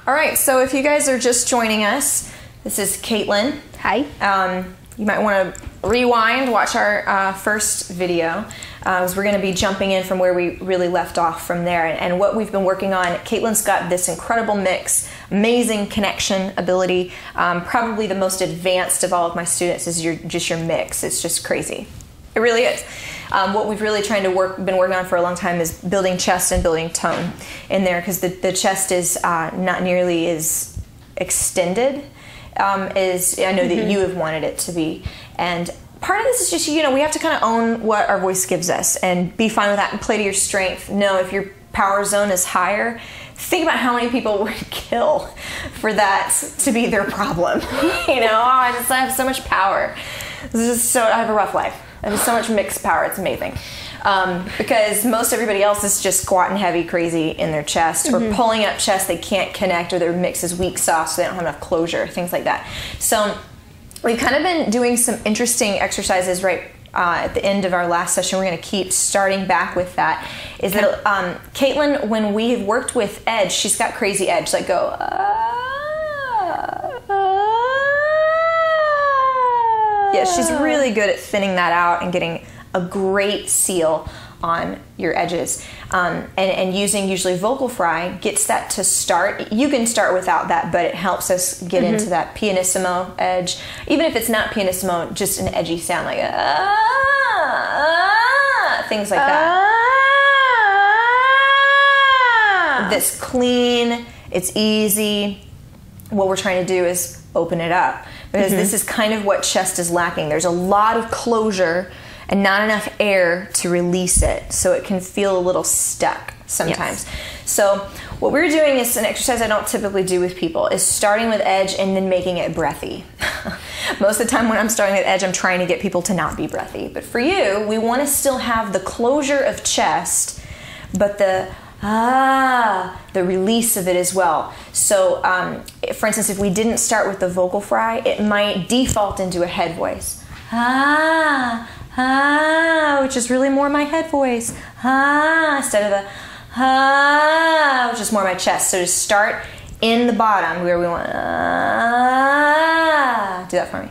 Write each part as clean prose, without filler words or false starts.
All right, so if you guys are just joining us, this is Caitlin. Hi. You might want to rewind, watch our first video, as we're going to be jumping in from where we really left off from there. And what we've been working on, Caitlin's got this incredible mix, amazing connection ability. Probably the most advanced of all of my students is just your mix. It's just crazy. It really is. What we've really been working on for a long time is building chest and building tone in there, because the chest is not nearly as extended as I know that you have wanted it to be. And part of this is just, we have to kind of own what our voice gives us and be fine with that and play to your strength. Know if your power zone is higher, think about how many people would kill for that to be their problem. I have so much power. I have a rough life. I have so much mixed power, it's amazing. Because most everybody else is just squatting heavy crazy in their chest or pulling up chest they can't connect, or their mix is weak sauce so they don't have enough closure, things like that. So we've kind of been doing some interesting exercises right at the end of our last session. We're going to keep starting back with that. Is that Caitlin, when we have worked with edge, she's got crazy edge, like go yeah, she's really good at thinning that out and getting a great seal on your edges. And using usually Vocal Fry gets that to start. You can start without that, but it helps us get into that pianissimo edge. Even if it's not pianissimo, just an edgy sound like things like that. That's clean, it's easy. What we're trying to do is open it up, because this is kind of what chest is lacking. There's a lot of closure and not enough air to release it, so it can feel a little stuck sometimes. Yes. So what we're doing is an exercise I don't typically do with people, is starting with edge and then making it breathy. Most of the time when I'm starting with edge, I'm trying to get people to not be breathy. But for you, we want to still have the closure of chest, but the release of it as well. So for instance, if we didn't start with the Vocal Fry, it might default into a head voice. Which is really more my head voice. Instead of the which is more my chest. So to start in the bottom where we want do that for me.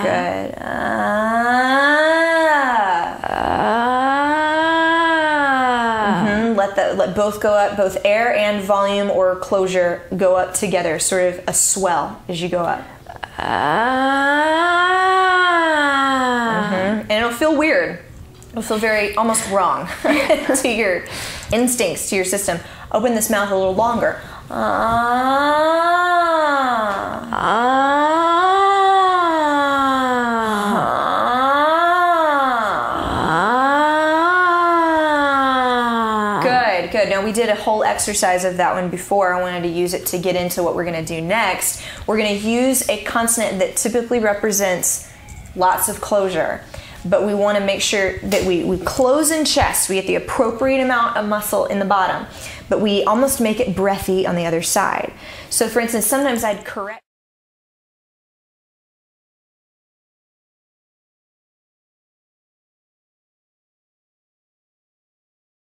Good. Let both go up, both air and volume or closure go up together, sort of a swell as you go up. And it'll feel weird. It'll feel very, almost wrong to your instincts, to your system. Open this mouth a little longer. Good. Now we did a whole exercise of that one before. I wanted to use it to get into what we're going to do next. We're going to use a consonant that typically represents lots of closure, but we want to make sure that we close in chest. We get the appropriate amount of muscle in the bottom, but we almost make it breathy on the other side. So for instance, sometimes I'd correct